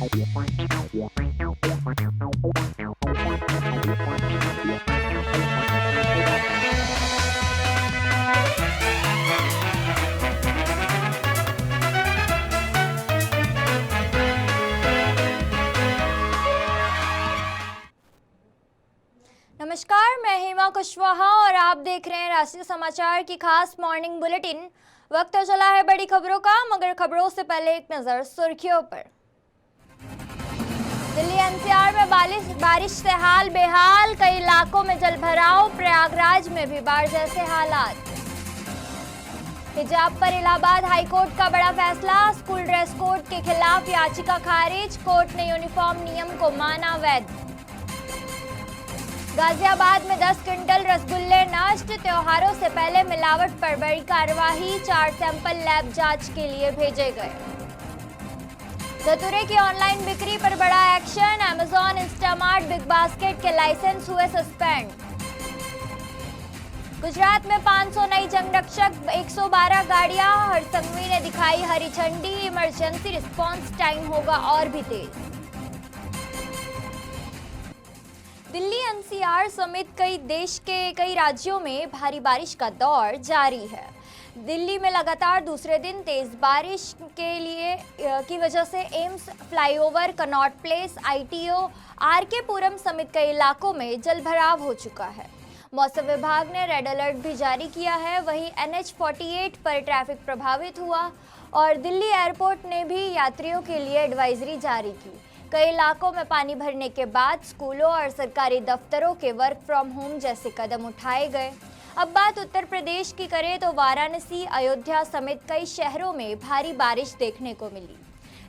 नमस्कार, मैं हेमा कुशवाहा और आप देख रहे हैं राष्ट्रीय समाचार की खास मॉर्निंग बुलेटिन। वक्त तो चला है बड़ी खबरों का, मगर खबरों से पहले एक नजर सुर्खियों पर। दिल्ली एनसीआर में बारिश से हाल बेहाल, कई इलाकों में जलभराव, प्रयागराज में भी बाढ़ जैसे हालात। हिजाब पर इलाहाबाद हाईकोर्ट का बड़ा फैसला, स्कूल ड्रेस कोड के खिलाफ याचिका खारिज, कोर्ट ने यूनिफॉर्म नियम को माना वैध। गाजियाबाद में 10 क्विंटल रसगुल्ले नष्ट, त्योहारों से पहले मिलावट पर बड़ी कार्रवाई, 4 सैंपल लैब जांच के लिए भेजे गए। धतूरे की ऑनलाइन बिक्री पर बड़ा action, Amazon, Instamart, big basket के लाइसेंस हुए सस्पेंड। गुजरात में 500 नई जंगरक्षक, 112 गाड़ियां, हरसंघवी ने दिखाई हरी झंडी, इमरजेंसी रिस्पांस टाइम होगा और भी तेज। दिल्ली एनसीआर समेत देश के कई राज्यों में भारी बारिश का दौर जारी है। दिल्ली में लगातार दूसरे दिन तेज बारिश की वजह से एम्स, फ्लाईओवर, कनॉट प्लेस, आईटीओ, आरके पुरम समेत कई इलाकों में जलभराव हो चुका है। मौसम विभाग ने रेड अलर्ट भी जारी किया है। वहीं NH-48 पर ट्रैफिक प्रभावित हुआ और दिल्ली एयरपोर्ट ने भी यात्रियों के लिए एडवाइजरी जारी की। कई इलाकों में पानी भरने के बाद स्कूलों और सरकारी दफ्तरों के वर्क फ्रॉम होम जैसे कदम उठाए गए। अब बात उत्तर प्रदेश की करें तो वाराणसी, अयोध्या समेत कई शहरों में भारी बारिश देखने को मिली,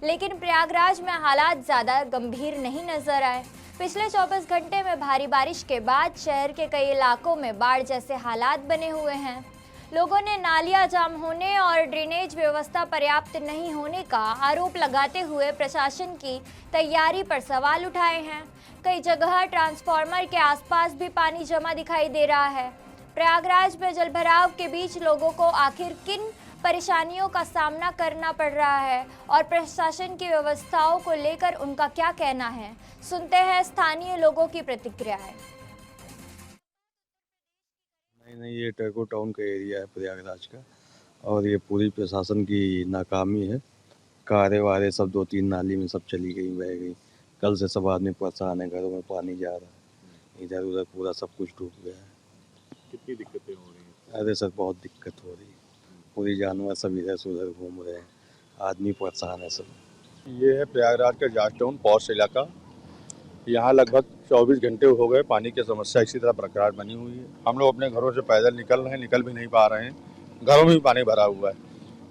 लेकिन प्रयागराज में हालात ज़्यादा गंभीर नहीं नजर आए। पिछले 24 घंटे में भारी बारिश के बाद शहर के कई इलाकों में बाढ़ जैसे हालात बने हुए हैं। लोगों ने नालियां जाम होने और ड्रेनेज व्यवस्था पर्याप्त नहीं होने का आरोप लगाते हुए प्रशासन की तैयारी पर सवाल उठाए हैं। कई जगह ट्रांसफार्मर के आसपास भी पानी जमा दिखाई दे रहा है। प्रयागराज में जलभराव के बीच लोगों को आखिर किन परेशानियों का सामना करना पड़ रहा है और प्रशासन की व्यवस्थाओं को लेकर उनका क्या कहना है, सुनते हैं स्थानीय लोगों की प्रतिक्रियाएं। नहीं, ये टेको टाउन का एरिया है प्रयागराज का, और ये पूरी प्रशासन की नाकामी है। कारें वारे सब 2-3 नाली में सब चली गई, बह गई। कल से सब आदमी परेशान है, घरों में पानी जा रहा है, इधर उधर पूरा सब कुछ डूब गया है। कितनी दिक्कतें हो रही हैं? अरे सर बहुत दिक्कत हो रही है, पूरी जानवर सब इधर से उधर घूम रहे हैं, आदमी परेशान है सब। ये है प्रयागराज का जाट टाउन पॉश इलाका। यहाँ लगभग 24 घंटे हो गए पानी की समस्या इसी तरह बरकरार बनी हुई है। हम लोग अपने घरों से पैदल निकल रहे हैं, निकल भी नहीं पा रहे हैं, घरों में भी पानी भरा हुआ है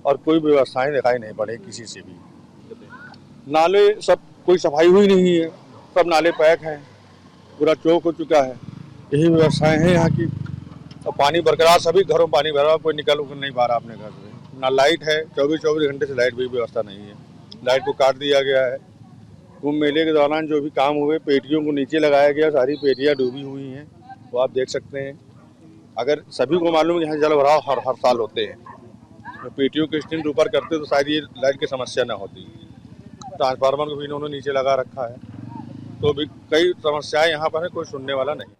और कोई व्यवस्थाएं दिखाई नहीं पड़ी किसी से भी। नाले सब कोई सफाई हुई नहीं है, सब नाले पैक हैं, पूरा चौक हो चुका है। यही व्यवस्थाएं हैं यहाँ की। और पानी बरकरार, सभी घरों में पानी भरा, कोई निकल नहीं पा रहा अपने घर से। ना लाइट है, 24 घंटे से लाइट भी व्यवस्था नहीं है, लाइट को काट दिया गया है। कुंभ मेले के दौरान जो भी काम हुए, पेटियों को नीचे लगाया गया, सारी पेटियां डूबी हुई हैं, वो आप देख सकते हैं। अगर सभी को मालूम है कि यहाँ जल भराव हर साल होते हैं, तो पेटियों के स्टैंड ऊपर करते तो शायद ये लाइट की समस्या ना होती। ट्रांसफार्मर को भी इन्होंने नीचे लगा रखा है, तो भी कई समस्याएं यहाँ पर है, कोई सुनने वाला नहीं।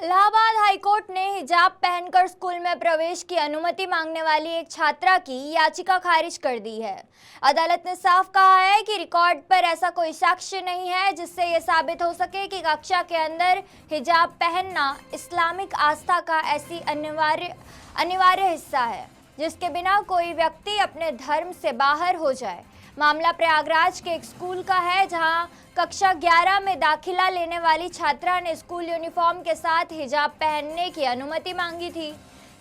इलाहाबाद हाईकोर्ट ने हिजाब पहनकर स्कूल में प्रवेश की अनुमति मांगने वाली एक छात्रा की याचिका खारिज कर दी है। अदालत ने साफ कहा है कि रिकॉर्ड पर ऐसा कोई साक्ष्य नहीं है जिससे ये साबित हो सके कि कक्षा के अंदर हिजाब पहनना इस्लामिक आस्था का ऐसी अनिवार्य हिस्सा है जिसके बिना कोई व्यक्ति अपने धर्म से बाहर हो जाए। मामला प्रयागराज के एक स्कूल का है, जहां कक्षा 11 में दाखिला लेने वाली छात्रा ने स्कूल यूनिफॉर्म के साथ हिजाब पहनने की अनुमति मांगी थी।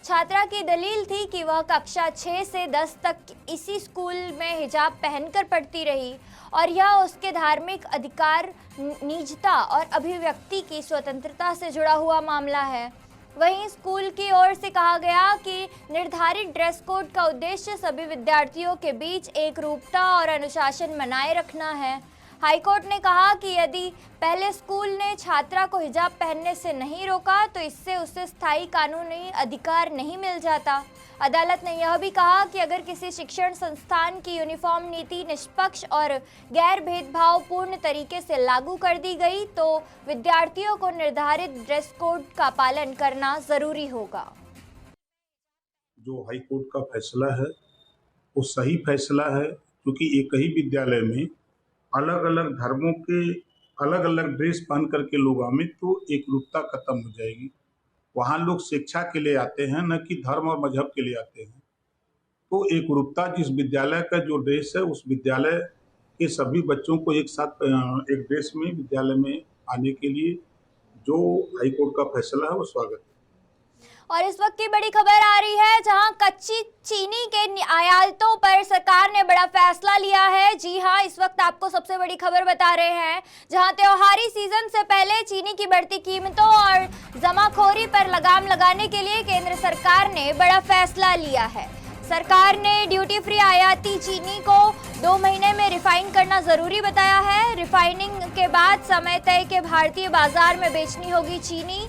छात्रा की दलील थी कि वह कक्षा 6 से 10 तक इसी स्कूल में हिजाब पहनकर पढ़ती रही और यह उसके धार्मिक अधिकार, निजता और अभिव्यक्ति की स्वतंत्रता से जुड़ा हुआ मामला है। वहीं स्कूल की ओर से कहा गया कि निर्धारित ड्रेस कोड का उद्देश्य सभी विद्यार्थियों के बीच एकरूपता और अनुशासन बनाए रखना है। हाईकोर्ट ने कहा कि यदि पहले स्कूल ने छात्रा को हिजाब पहनने से नहीं रोका तो इससे उसे स्थायी कानूनी अधिकार नहीं मिल जाता। अदालत ने यह भी कहा कि अगर किसी शिक्षण संस्थान की यूनिफॉर्म नीति निष्पक्ष और गैर भेदभावपूर्ण तरीके से लागू कर दी गई तो विद्यार्थियों को निर्धारित ड्रेस कोड का पालन करना जरूरी होगा। जो हाई कोर्ट का फैसला है वो सही फैसला है, क्योंकि एक ही विद्यालय में अलग अलग धर्मों के अलग अलग ड्रेस पहन करके लोग आए तो एकरूपता खत्म हो जाएगी। वहाँ लोग शिक्षा के लिए आते हैं, न कि धर्म और मजहब के लिए आते हैं। तो एकरूपता, जिस विद्यालय का जो ड्रेस है उस विद्यालय के सभी बच्चों को एक साथ एक ड्रेस में विद्यालय में आने के लिए जो हाईकोर्ट का फैसला है वो स्वागत है। और इस वक्त की बड़ी खबर आ रही है जहां कच्ची चीनी के आयातों पर सरकार ने बड़ा फैसला लिया है। जी हां, इस वक्त आपको सबसे बड़ी खबर बता रहे हैं जहां त्योहारी सीजन से पहले चीनी की बढ़ती कीमतों और जमाखोरी पर लगाम लगाने के लिए केंद्र सरकार ने बड़ा फैसला लिया है। सरकार ने ड्यूटी फ्री आयाती चीनी को 2 महीने में रिफाइन करना जरूरी बताया है। रिफाइनिंग के बाद समय तय के भारतीय बाजार में बेचनी होगी चीनी।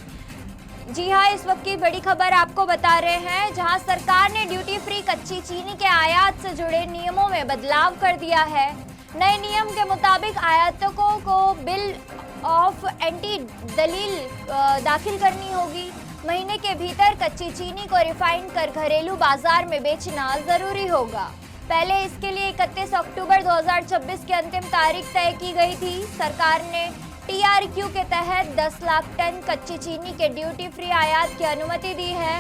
जी हाँ, इस वक्त की बड़ी खबर आपको बता रहे हैं जहां सरकार ने ड्यूटी फ्री कच्ची चीनी के आयात से जुड़े नियमों में बदलाव कर दिया है। नए नियम के मुताबिक आयातकों को बिल ऑफ एंटी दलील दाखिल करनी होगी। महीने के भीतर कच्ची चीनी को रिफाइन कर घरेलू बाजार में बेचना जरूरी होगा। पहले इसके लिए 31 अक्टूबर 2026 की अंतिम तारीख तय की गई थी। सरकार ने TRQ के तहत 10 लाख टन कच्ची चीनी के ड्यूटी फ्री आयात की अनुमति दी है।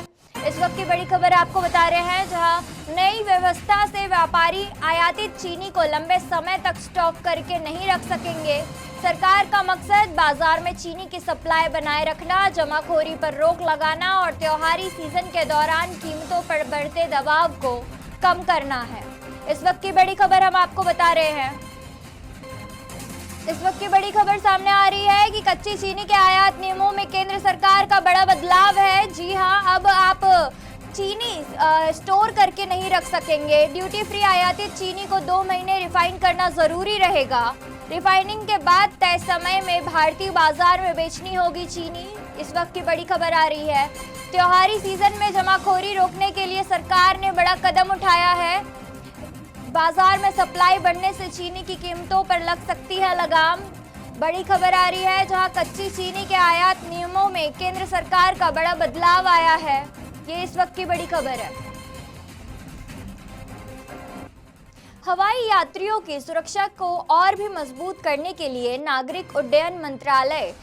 इस वक्त की बड़ी खबर आपको बता रहे हैं जहां नई व्यवस्था से व्यापारी आयातित चीनी को लंबे समय तक स्टॉक करके नहीं रख सकेंगे। सरकार का मकसद बाजार में चीनी की सप्लाई बनाए रखना, जमाखोरी पर रोक लगाना और त्योहारी सीजन के दौरान कीमतों पर बढ़ते दबाव को कम करना है। इस वक्त की बड़ी खबर हम आपको बता रहे हैं। इस वक्त की बड़ी खबर सामने आ रही है कि कच्ची चीनी के आयात नियमों में केंद्र सरकार का बड़ा बदलाव है। जी हां, अब आप चीनी स्टोर करके नहीं रख सकेंगे। ड्यूटी फ्री आयातित चीनी को 2 महीने रिफाइन करना जरूरी रहेगा। रिफाइनिंग के बाद तय समय में भारतीय बाजार में बेचनी होगी चीनी। इस वक्त की बड़ी खबर आ रही है त्योहारी सीजन में जमाखोरी रोकने के लिए सरकार ने बड़ा कदम उठाया है। बाजार में सप्लाई बढ़ने से चीनी की कीमतों पर लग सकती है लगाम। बड़ी खबर आ रही है जहां कच्ची चीनी के आयात नियमों में केंद्र सरकार का बड़ा बदलाव आया है। ये इस वक्त की बड़ी खबर है। हवाई यात्रियों की सुरक्षा को और भी मजबूत करने के लिए नागरिक उड्डयन मंत्रालय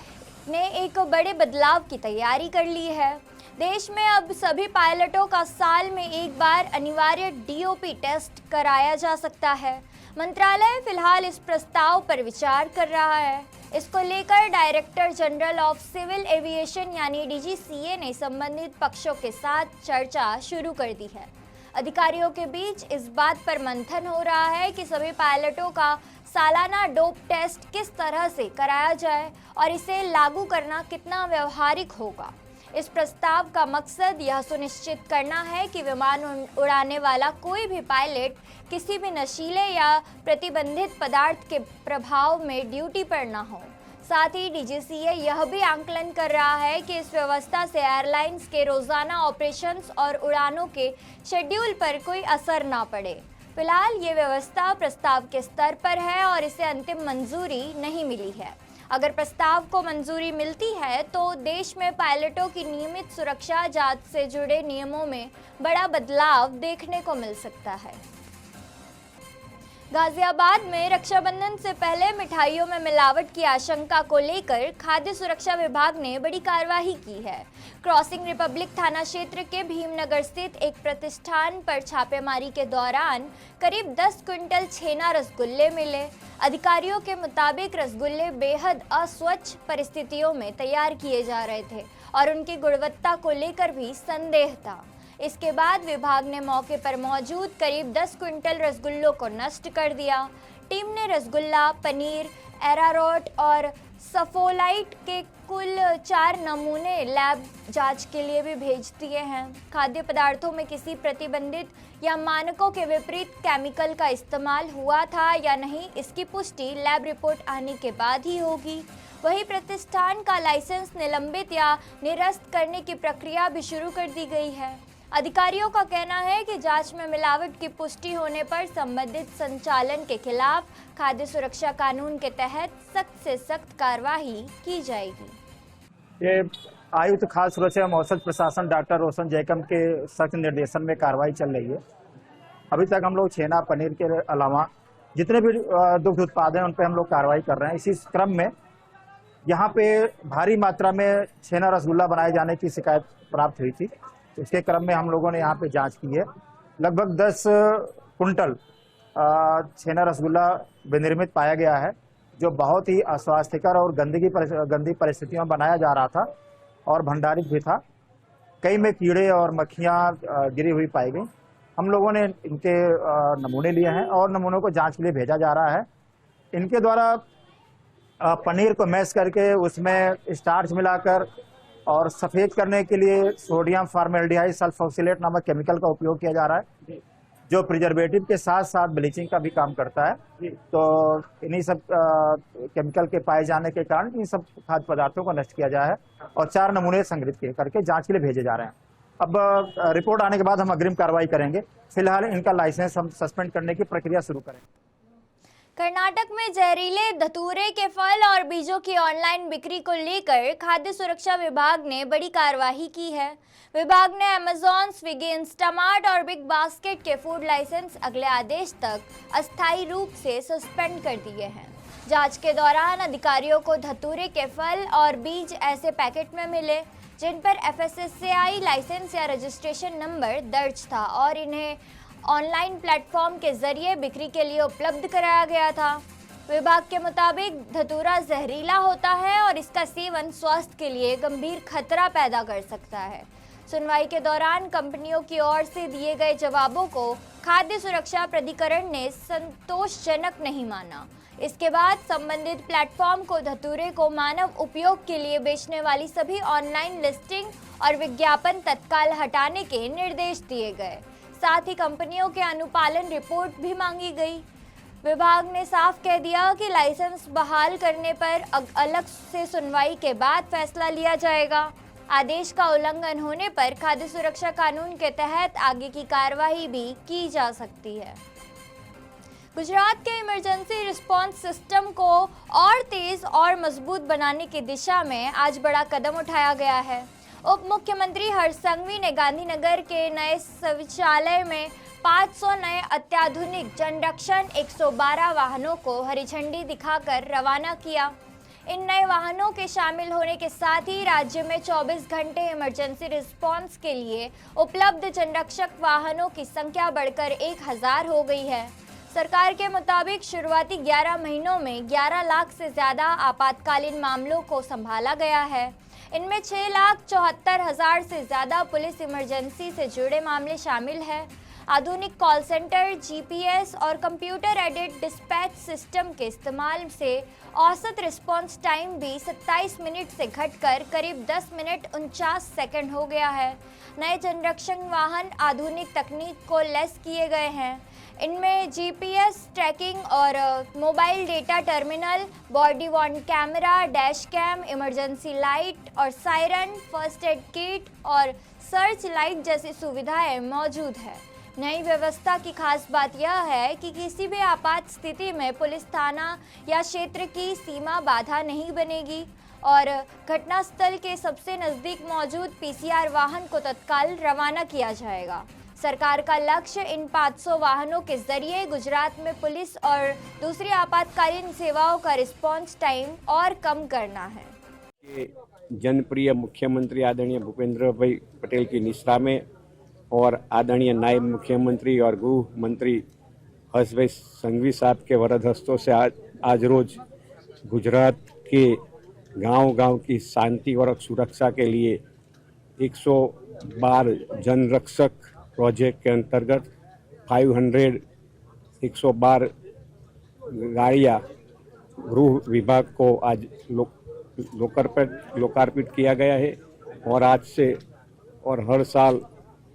ने एक बड़े बदलाव की तैयारी कर ली है। देश में अब सभी पायलटों का साल में एक बार अनिवार्य DOP टेस्ट कराया जा सकता है। मंत्रालय फिलहाल इस प्रस्ताव पर विचार कर रहा है। इसको लेकर director general of civil aviation यानी DGCA ने संबंधित पक्षों के साथ चर्चा शुरू कर दी है। अधिकारियों के बीच इस बात पर मंथन हो रहा है कि सभी पायलटों का सालाना डोप टेस्ट किस तरह से कराया जाए और इसे लागू करना कितना व्यवहारिक होगा। इस प्रस्ताव का मकसद यह सुनिश्चित करना है कि विमान उड़ाने वाला कोई भी पायलट किसी भी नशीले या प्रतिबंधित पदार्थ के प्रभाव में ड्यूटी पर न हो। साथ ही DGCA यह भी आंकलन कर रहा है कि इस व्यवस्था से एयरलाइंस के रोजाना ऑपरेशंस और उड़ानों के शेड्यूल पर कोई असर ना पड़े। फिलहाल ये व्यवस्था प्रस्ताव के स्तर पर है और इसे अंतिम मंजूरी नहीं मिली है। अगर प्रस्ताव को मंजूरी मिलती है तो देश में पायलटों की नियमित सुरक्षा जांच से जुड़े नियमों में बड़ा बदलाव देखने को मिल सकता है। गाजियाबाद में रक्षाबंधन से पहले मिठाइयों में मिलावट की आशंका को लेकर खाद्य सुरक्षा विभाग ने बड़ी कार्रवाई की है। क्रॉसिंग रिपब्लिक थाना क्षेत्र के भीमनगर स्थित एक प्रतिष्ठान पर छापेमारी के दौरान करीब 10 क्विंटल छेना रसगुल्ले मिले। अधिकारियों के मुताबिक रसगुल्ले बेहद अस्वच्छ परिस्थितियों में तैयार किए जा रहे थे और उनकी गुणवत्ता को लेकर भी संदेह था। इसके बाद विभाग ने मौके पर मौजूद करीब 10 क्विंटल रसगुल्लों को नष्ट कर दिया। टीम ने रसगुल्ला, पनीर, एरारोट और सफोलाइट के कुल 4 नमूने लैब जांच के लिए भी भेज दिए हैं। खाद्य पदार्थों में किसी प्रतिबंधित या मानकों के विपरीत केमिकल का इस्तेमाल हुआ था या नहीं, इसकी पुष्टि लैब रिपोर्ट आने के बाद ही होगी। वहीं प्रतिष्ठान का लाइसेंस निलंबित या निरस्त करने की प्रक्रिया भी शुरू कर दी गई है। अधिकारियों का कहना है कि जांच में मिलावट की पुष्टि होने पर संबंधित संचालन के खिलाफ खाद्य सुरक्षा कानून के तहत सख्त से सख्त कार्रवाई की जाएगी। ये आयुक्त खाद्य सुरक्षा एवं औषध प्रशासन डॉक्टर रोशन जयकम के सख्त निर्देशन में कार्रवाई चल रही है। अभी तक हम लोग छेना पनीर के अलावा जितने भी दुग्ध उत्पाद हैं उन पर हम लोग कार्रवाई कर रहे हैं। इसी क्रम में यहाँ पे भारी मात्रा में छेना रसगुल्ला बनाए जाने की शिकायत प्राप्त हुई थी। इसके क्रम में हम लोगों ने यहाँ पे जांच की है। लगभग 10 कुंटल छेना रसगुल्ला विनिर्मित पाया गया है, जो बहुत ही अस्वास्थ्यकर और गंदी परिस्थितियों में बनाया जा रहा था और भंडारित भी था। कई में कीड़े और मक्खियाँ गिरी हुई पाई गई। हम लोगों ने इनके नमूने लिए हैं और नमूनों को जांच के लिए भेजा जा रहा है। इनके द्वारा पनीर को मैश करके उसमें स्टार्च मिलाकर और सफ़ेद करने के लिए सोडियम फॉर्मेल्डिहाइड सल्फोक्सिलेट नामक केमिकल का उपयोग किया जा रहा है, जो प्रिजर्वेटिव के साथ साथ ब्लीचिंग का भी काम करता है। तो इन्हीं सब केमिकल के पाए जाने के कारण इन सब खाद्य पदार्थों को नष्ट किया जाए है और 4 नमूने संग्रहित करके जांच के लिए भेजे जा रहे हैं। अब रिपोर्ट आने के बाद हम अग्रिम कार्रवाई करेंगे। फिलहाल इनका लाइसेंस हम सस्पेंड करने की प्रक्रिया शुरू करेंगे। कर्नाटक में जहरीले धतूरे के फल और बीजों की ऑनलाइन बिक्री को लेकर खाद्य सुरक्षा विभाग ने बड़ी कार्रवाई की है। विभाग ने अमेज़न, स्विगी, इंस्टामार्ट और बिग बास्केट के फूड लाइसेंस अगले आदेश तक अस्थायी रूप से सस्पेंड कर दिए हैं। जांच के दौरान अधिकारियों को धतूरे के फल और बीज ऐसे पैकेट में मिले जिन पर FSSAI लाइसेंस या रजिस्ट्रेशन नंबर दर्ज था और इन्हें ऑनलाइन प्लेटफॉर्म के जरिए बिक्री के लिए उपलब्ध कराया गया था। विभाग के मुताबिक धतूरा जहरीला होता है और इसका सेवन स्वास्थ्य के लिए गंभीर खतरा पैदा कर सकता है। सुनवाई के दौरान कंपनियों की ओर से दिए गए जवाबों को खाद्य सुरक्षा प्राधिकरण ने संतोषजनक नहीं माना। इसके बाद संबंधित प्लेटफॉर्म को धतूरे को मानव उपयोग के लिए बेचने वाली सभी ऑनलाइन लिस्टिंग और विज्ञापन तत्काल हटाने के निर्देश दिए गए। साथ ही कंपनियों के अनुपालन रिपोर्ट भी मांगी गई। विभाग ने साफ कह दिया कि लाइसेंस बहाल करने पर अलग से सुनवाई के बाद फैसला लिया जाएगा। आदेश का उल्लंघन होने पर खाद्य सुरक्षा कानून के तहत आगे की कार्रवाई भी की जा सकती है। गुजरात के इमरजेंसी रिस्पांस सिस्टम को और तेज और मजबूत बनाने की दिशा में आज बड़ा कदम उठाया गया है। उप मुख्यमंत्री हर्ष संघवी ने गांधीनगर के नए शौचालय में 500 नए अत्याधुनिक जनरक्षण 112 वाहनों को हरी झंडी दिखाकर रवाना किया। इन नए वाहनों के शामिल होने के साथ ही राज्य में 24 घंटे इमरजेंसी रिस्पांस के लिए उपलब्ध जनरक्षक वाहनों की संख्या बढ़कर 1000 हो गई है। सरकार के मुताबिक शुरुआती 11 महीनों में 11 लाख से ज़्यादा आपातकालीन मामलों को संभाला गया है। इनमें 6,74,000 से ज़्यादा पुलिस इमरजेंसी से जुड़े मामले शामिल हैं। आधुनिक कॉल सेंटर, GPS और कंप्यूटर एडेड डिस्पैच सिस्टम के इस्तेमाल से औसत रिस्पांस टाइम भी 27 मिनट से घटकर करीब 10 मिनट 49 सेकंड हो गया है। नए जनरक्षण वाहन आधुनिक तकनीक को लैस किए गए हैं। इनमें GPS ट्रैकिंग और mobile data terminal, body worn camera, dash cam, emergency light और सायरन, फर्स्ट एड किट और सर्च लाइट जैसी सुविधाएं मौजूद है। नई व्यवस्था की खास बात यह है कि किसी भी आपात स्थिति में पुलिस थाना या क्षेत्र की सीमा बाधा नहीं बनेगी और घटनास्थल के सबसे नज़दीक मौजूद PCR वाहन को तत्काल रवाना किया जाएगा। सरकार का लक्ष्य इन 500 वाहनों के जरिए गुजरात में पुलिस और दूसरी आपातकालीन सेवाओं का रिस्पांस टाइम और कम करना है। जनप्रिय मुख्यमंत्री आदरणीय भूपेंद्र भाई पटेल की निश्रा में और आदरणीय नायब मुख्यमंत्री और गृह मंत्री हर्ष भाई संघवी साहब के वरद हस्तों से आज रोज गुजरात के गांव-गांव की शांति और सुरक्षा के लिए 112 जनरक्षक प्रोजेक्ट के अंतर्गत 112 गाड़ियाँ गृह विभाग को आज लोकार्पित किया गया है और आज से और हर साल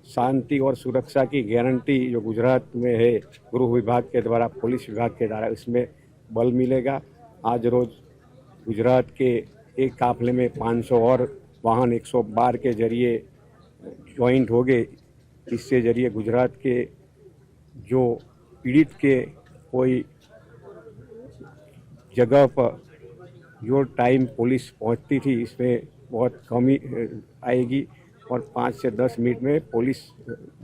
शांति और सुरक्षा की गारंटी जो गुजरात में है गृह विभाग के द्वारा, पुलिस विभाग के द्वारा, इसमें बल मिलेगा। आज रोज गुजरात के एक काफले में 500 और वाहन 112 के जरिए ज्वाइंट हो गए। इसके जरिए गुजरात के जो पीड़ित के कोई जगह पर जो टाइम पुलिस पहुंचती थी इसमें बहुत कमी आएगी और 5 से 10 मिनट में पुलिस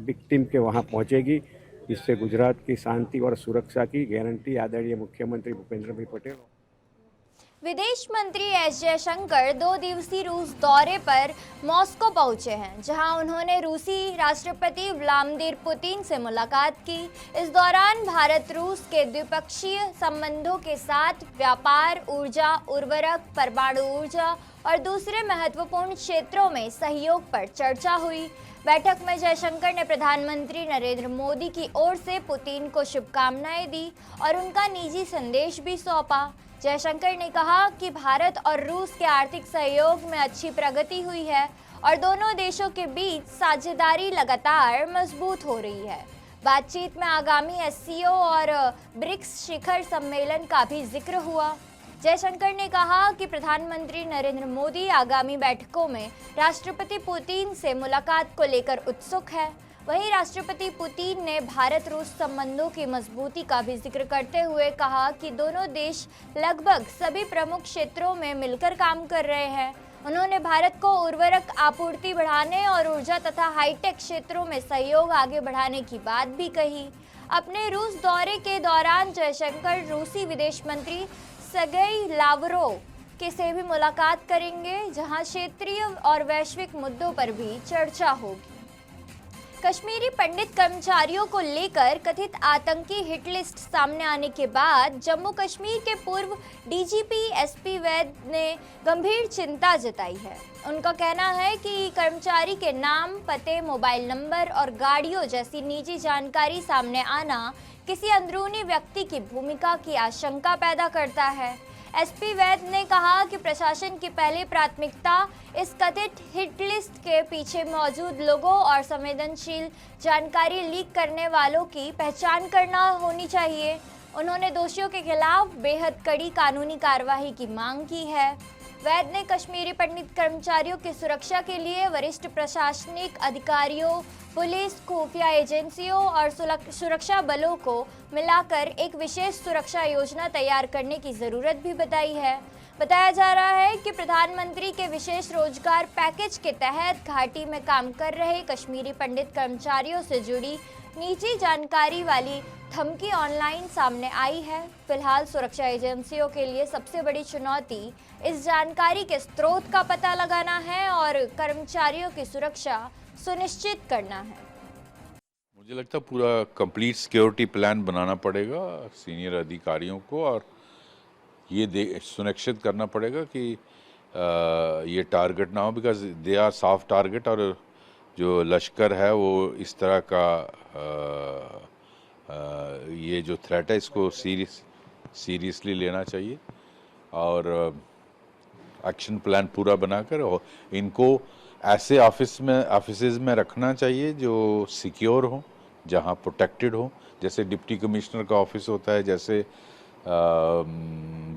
विक्टिम के वहां पहुंचेगी। इससे गुजरात की शांति और सुरक्षा की गारंटी आदरणीय मुख्यमंत्री भूपेंद्र भाई पटेल। विदेश मंत्री एस जयशंकर 2 दिवसीय रूस दौरे पर मॉस्को पहुंचे हैं, जहां उन्होंने रूसी राष्ट्रपति व्लादिमीर पुतिन से मुलाकात की। इस दौरान भारत रूस के द्विपक्षीय संबंधों के साथ व्यापार, ऊर्जा, उर्वरक, परमाणु ऊर्जा और दूसरे महत्वपूर्ण क्षेत्रों में सहयोग पर चर्चा हुई। बैठक में जयशंकर ने प्रधानमंत्री नरेंद्र मोदी की ओर से पुतिन को शुभकामनाएं दी और उनका निजी संदेश भी सौंपा। जयशंकर ने कहा कि भारत और रूस के आर्थिक सहयोग में अच्छी प्रगति हुई है और दोनों देशों के बीच साझेदारी लगातार मजबूत हो रही है। बातचीत में आगामी एससीओ और ब्रिक्स शिखर सम्मेलन का भी जिक्र हुआ। जयशंकर ने कहा कि प्रधानमंत्री नरेंद्र मोदी आगामी बैठकों में राष्ट्रपति पुतिन से मुलाकात को लेकर उत्सुक है। वहीं राष्ट्रपति पुतिन ने भारत रूस संबंधों की मजबूती का भी जिक्र करते हुए कहा कि दोनों देश लगभग सभी प्रमुख क्षेत्रों में मिलकर काम कर रहे हैं। उन्होंने भारत को उर्वरक आपूर्ति बढ़ाने और ऊर्जा तथा हाईटेक क्षेत्रों में सहयोग आगे बढ़ाने की बात भी कही। अपने रूस दौरे के दौरान जयशंकर रूसी विदेश मंत्री सर्गेई लावरोव के से भी मुलाकात करेंगे, जहां क्षेत्रीय और वैश्विक मुद्दों पर भी चर्चा होगी। कश्मीरी पंडित कर्मचारियों को लेकर कथित आतंकी हिट लिस्ट सामने आने के बाद जम्मू कश्मीर के पूर्व डीजीपी एसपी वैद ने गंभीर चिंता जताई है। उनका कहना है कि कर्मचारी के नाम, पते, मोबाइल नंबर और गाड़ियों जैसी निजी जानकारी सामने आना किसी अंदरूनी व्यक्ति की भूमिका की आशंका पैदा करता है। एसपी वैद ने कहा कि प्रशासन की पहली प्राथमिकता इस कथित हिट लिस्ट के पीछे मौजूद लोगों और संवेदनशील जानकारी लीक करने वालों की पहचान करना होनी चाहिए। उन्होंने दोषियों के खिलाफ बेहद कड़ी कानूनी कार्रवाई की मांग की है। वैद ने कश्मीरी पंडित कर्मचारियों की सुरक्षा के लिए वरिष्ठ प्रशासनिक अधिकारियों, पुलिस, खुफिया एजेंसियों और सुरक्षा बलों को मिलाकर एक विशेष सुरक्षा योजना तैयार करने की ज़रूरत भी बताई है। बताया जा रहा है कि प्रधानमंत्री के विशेष रोजगार पैकेज के तहत घाटी में काम कर रहे कश्मीरी पंडित कर्मचारियों से जुड़ी निजी जानकारी वाली धमकी ऑनलाइन सामने आई है। फिलहाल सुरक्षा एजेंसियों के लिए सबसे बड़ी चुनौती इस जानकारी के स्रोत का पता लगाना है और कर्मचारियों की सुरक्षा सुनिश्चित करना है। मुझे लगता है पूरा कंप्लीट सिक्योरिटी प्लान बनाना पड़ेगा सीनियर अधिकारियों को और ये सुनिश्चित करना पड़ेगा कि ये टारगेट ना हो, because they are soft target और जो लश्कर है वो इस तरह का ये जो थ्रेट है इसको सीरियसली लेना चाहिए और एक्शन प्लान पूरा बनाकर इनको ऐसे ऑफिसेज में रखना चाहिए जो सिक्योर हो, जहां प्रोटेक्टेड हो, जैसे डिप्टी कमिश्नर का ऑफिस होता है, जैसे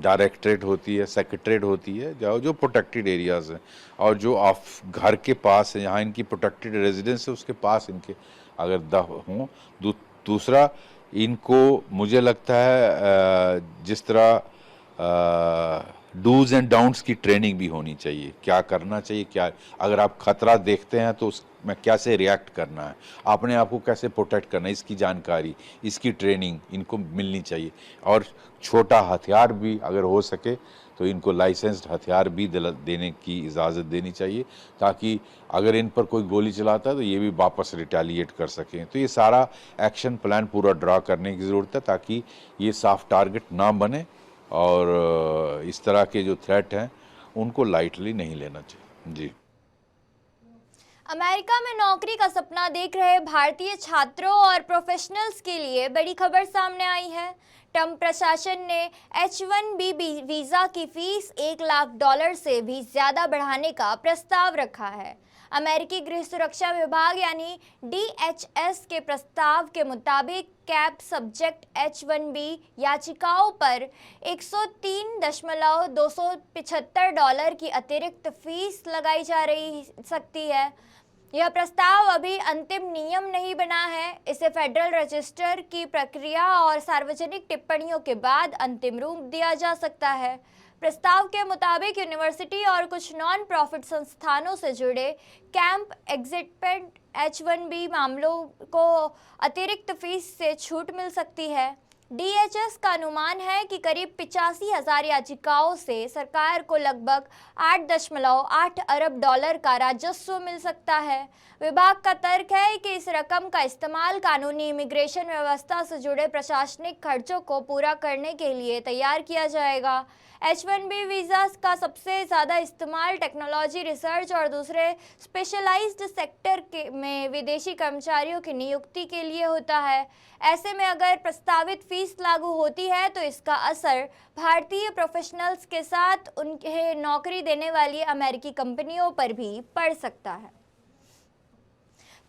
डायरेक्टरेट होती है, सेक्रेटरेट होती है, जो प्रोटेक्टेड एरियाज हैं और जो घर के पास है, जहाँ इनकी प्रोटेक्टेड रेजिडेंस है उसके पास इनके अगर हों। दूसरा, इनको मुझे लगता है जिस तरह डूज एंड डाउन्स की ट्रेनिंग भी होनी चाहिए, क्या करना चाहिए, क्या अगर आप खतरा देखते हैं तो उसमें कैसे रिएक्ट करना है, अपने आप को कैसे प्रोटेक्ट करना है, इसकी जानकारी, इसकी ट्रेनिंग इनको मिलनी चाहिए। और छोटा हथियार भी अगर हो सके तो इनको लाइसेंस्ड हथियार भी देने की इजाज़त देनी चाहिए, ताकि अगर इन पर कोई गोली चलाता है तो ये भी वापस रिटेलिएट कर सकें। तो ये सारा एक्शन प्लान पूरा ड्रा करने की ज़रूरत है ताकि ये सॉफ्ट टारगेट ना बने और इस तरह के जो थ्रेट हैं उनको लाइटली नहीं लेना चाहिए। जी। अमेरिका में नौकरी का सपना देख रहे भारतीय छात्रों और प्रोफेशनल्स के लिए बड़ी खबर सामने आई है। ट्रंप प्रशासन ने H-1B वीज़ा की फीस $1 लाख से भी ज़्यादा बढ़ाने का प्रस्ताव रखा है। अमेरिकी गृह सुरक्षा विभाग यानी DHS के प्रस्ताव के मुताबिक कैप सब्जेक्ट H-1B याचिकाओं पर $103.275 की अतिरिक्त फीस लगाई जा सकती है। यह प्रस्ताव अभी अंतिम नियम नहीं बना है। इसे फेडरल रजिस्टर की प्रक्रिया और सार्वजनिक टिप्पणियों के बाद अंतिम रूप दिया जा सकता है। प्रस्ताव के मुताबिक यूनिवर्सिटी और कुछ नॉन प्रॉफिट संस्थानों से जुड़े कैंप एग्जिटमेंट H1B मामलों को अतिरिक्त फीस से छूट मिल सकती है। DHS का अनुमान है कि करीब 85,000 याचिकाओं से सरकार को लगभग 8.8 अरब डॉलर का राजस्व मिल सकता है। विभाग का तर्क है कि इस रकम का इस्तेमाल कानूनी इमिग्रेशन व्यवस्था से जुड़े प्रशासनिक खर्चों को पूरा करने के लिए तैयार किया जाएगा। H1B वीज़ा का सबसे ज़्यादा इस्तेमाल टेक्नोलॉजी, रिसर्च और दूसरे स्पेशलाइज्ड सेक्टर में विदेशी कर्मचारियों की नियुक्ति के लिए होता है। ऐसे में अगर प्रस्तावित फीस लागू होती है तो इसका असर भारतीय प्रोफेशनल्स के साथ उन्हें नौकरी देने वाली अमेरिकी कंपनियों पर भी पड़ सकता है।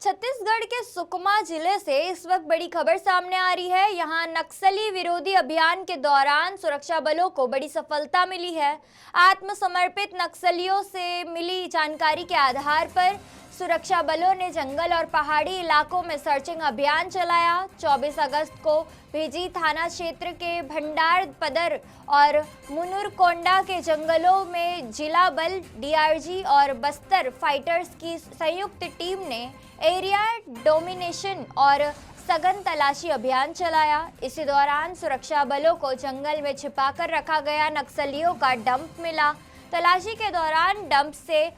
छत्तीसगढ़ के सुकमा जिले से इस वक्त बड़ी खबर सामने आ रही है। यहाँ नक्सली विरोधी अभियान के दौरान सुरक्षा बलों को बड़ी सफलता मिली है। आत्मसमर्पित नक्सलियों से मिली जानकारी के आधार पर सुरक्षा बलों ने जंगल और पहाड़ी इलाकों में सर्चिंग अभियान चलाया। 24 अगस्त को भेजी थाना क्षेत्र के भंडार पदर और मुनुरकोंडा के जंगलों में जिला बल, DRG और बस्तर फाइटर्स की संयुक्त टीम ने एरिया डोमिनेशन और सघन तलाशी अभियान चलाया। इसी दौरान सुरक्षा बलों को जंगल में छिपाकर रखा गया नक्सलियों का डंप मिला। तलाशी के दौरान डंप से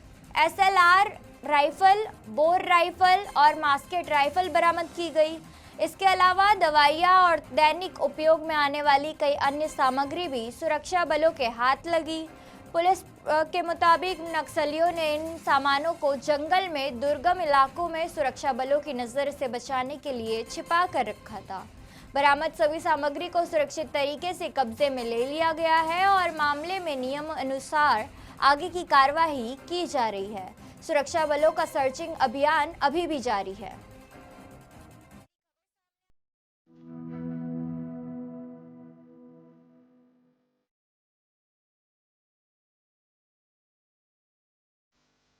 SLR राइफल, बोर राइफल और मास्केट राइफल बरामद की गई। इसके अलावा दवाइयाँ और दैनिक उपयोग में आने वाली कई अन्य सामग्री भी सुरक्षा बलों के हाथ लगी। पुलिस के मुताबिक नक्सलियों ने इन सामानों को जंगल में दुर्गम इलाकों में सुरक्षा बलों की नज़र से बचाने के लिए छिपा कर रखा था। बरामद सभी सामग्री को सुरक्षित तरीके से कब्जे में ले लिया गया है और मामले में नियम अनुसार आगे की कार्रवाई की जा रही है। सुरक्षा बलों का सर्चिंग अभियान अभी भी जारी है।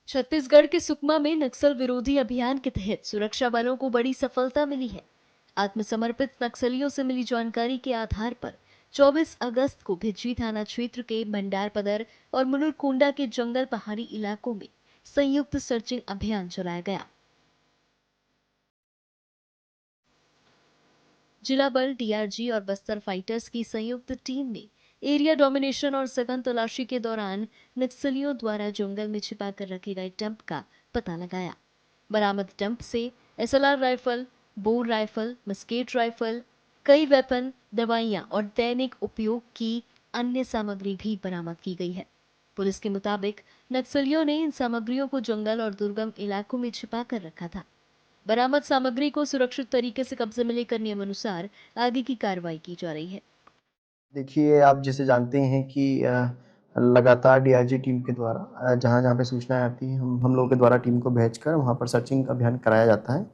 छत्तीसगढ़ के सुकमा में नक्सल विरोधी अभियान के तहत सुरक्षा बलों को बड़ी सफलता मिली है। आत्मसमर्पित नक्सलियों से मिली जानकारी के आधार पर 24 अगस्त को भिज्जी थाना क्षेत्र के भंडारपदर और मुनुरकोंडा के जंगल पहाड़ी इलाकों में संयुक्त सर्चिंग अभियान चलाया गया। जिला बल, DRG और बस्तर फाइटर्स की संयुक्त टीम ने एरिया डोमिनेशन और सघन तलाशी के दौरान नक्सलियों द्वारा जंगल में छिपा कर रखे गए डंप का पता लगाया। बरामद डंप से SLR rifle, bore rifle, musket rifle, कई वेपन, दवाइयां और दैनिक उपयोग की अन्य सामग्री भी बरामद की गई है। पुलिस के मुताबिक नक्सलियों ने इन सामग्रियों को जंगल और दुर्गम इलाकों में छिपा कर रखा था। बरामद सामग्री को सुरक्षित तरीके से कब्जे में लेकर नियमानुसार आगे की कार्रवाई की जा रही है। देखिए, आप जैसे जानते हैं कि लगातार DRG टीम के द्वारा जहाँ जहाँ पे सूचनाएं आती हैं हम लोगों के द्वारा टीम को भेजकर वहाँ पर सर्चिंग अभियान कराया जाता है।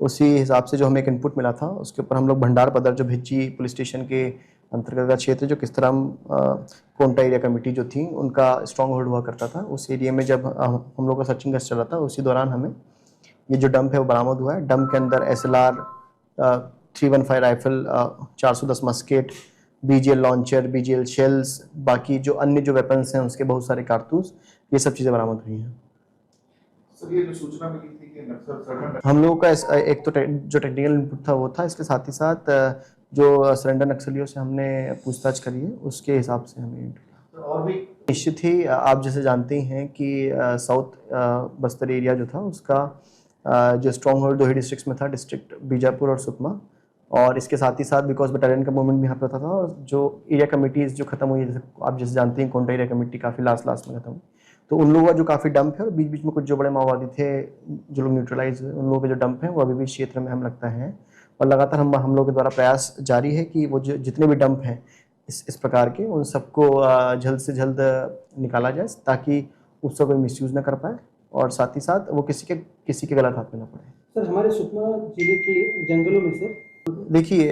उसी हिसाब से जो हमें एक इनपुट मिला था उसके ऊपर हम लोग भंडारपदर जो भिज्जी पुलिस स्टेशन के अंतर्गत का क्षेत्र जो किस तरह कोंटा एरिया कमेटी जो थी उनका स्ट्रॉन्ग होल्ड हुआ करता था, उस एरिया में जब हम लोग का सर्चिंग गश्त चला था उसी दौरान हमें ये जो डंप है वो बरामद हुआ है। डंप के अंदर SLR 315 rifle, 410 musket, BGL launcher, BGL shells, बाकी जो अन्य जो वेपन्स हैं उसके बहुत सारे कारतूस, ये सब चीज़ें बरामद हुई हैं। सर, ये जो सूचना मिली थी कि नक्सल हम लोगों का एक तो जो टेक्निकल इनपुट था वो था, इसके साथ ही साथ जो सरेंडर नक्सलियों से हमने पूछताछ करी है उसके हिसाब से हमें और भी निश्चित ही आप जैसे जानते हैं कि साउथ बस्तर एरिया जो था उसका जो स्ट्रॉन्ग होल्ड 2 ही डिस्ट्रिक्ट्स में था, डिस्ट्रिक्ट बीजापुर और सुकमा, और इसके साथ ही साथ बिकॉज बटालियन का मूवमेंट भी यहाँ पे होता था और जो एरिया कमेटीज़ जो खत्म हुई, जैसे आप जैसे जानते हैं कोंटा एरिया कमेटी काफ़ी लास्ट में खत्म हुई, तो उन लोगों का जो काफ़ी डंप है और बीच बीच में कुछ जो बड़े माओवादी थे जो लोग न्यूट्रलाइज हुए, उन लोगों के जो डंप हैं वो अभी भी क्षेत्र में हम लगता है और लगातार हम लोगों के द्वारा प्रयास जारी है कि वो जो जितने भी डंप हैं इस प्रकार के उन सबको जल्द से जल्द निकाला जाए ताकि उसका कोई मिसयूज़ ना कर पाए और साथ ही साथ वो किसी के गलत हाथ में ना पड़े। सर, हमारे सुकमा जिले के जंगलों में सर देखिए,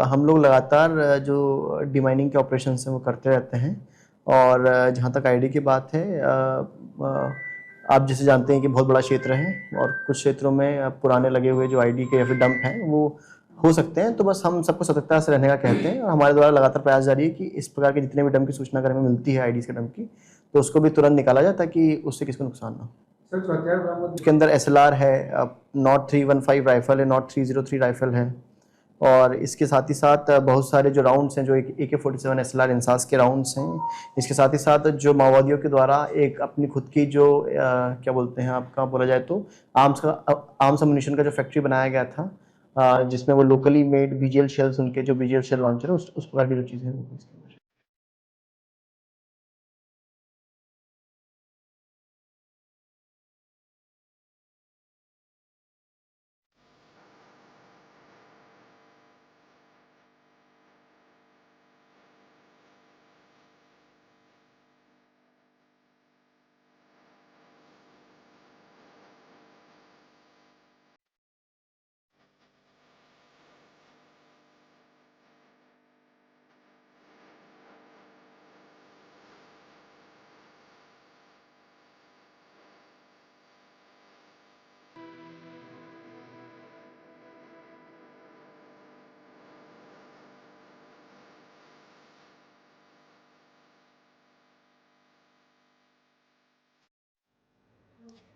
हम लोग लगातार जो डिमाइनिंग के ऑपरेशन हैं वो करते रहते हैं और जहाँ तक आईडी की बात है, आप जैसे जानते हैं कि बहुत बड़ा क्षेत्र है और कुछ क्षेत्रों में पुराने लगे हुए जो आईडी के या फिर डंप हैं वो हो सकते हैं। तो बस हम सबको सतर्कता से रहने का कहते हैं और हमारे द्वारा लगातार प्रयास जारी है कि इस प्रकार के जितने भी डंप की सूचना अगर हमें मिलती है आईडी के डंप की, तो उसको भी तुरंत निकाला जाए ताकि उससे किसी को नुकसान ना हो। सर जो हथियार बरामद उसके अंदर SLR है, नॉट 315 राइफल है, नॉट 303 राइफल है और इसके साथ ही साथ बहुत सारे जो राउंड्स हैं जो AK-47 SLR इंसास के राउंड्स हैं। इसके साथ ही साथ जो माओवादियों के द्वारा एक अपनी खुद की जो क्या बोलते हैं आपका बोला जाए तो आर्म्स अम्यूनिशन का जो फैक्ट्री बनाया गया था, जिसमें वो लोकली मेड BGL शेल्स, उनके जो BGL शेल लॉन्चर है उस प्रकार की जो चीज़ें हैं।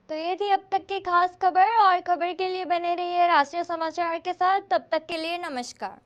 तो ये थी अब तक की खास खबर, और खबर के लिए बने रहिए राष्ट्रीय समाचार के साथ। तब तक के लिए नमस्कार।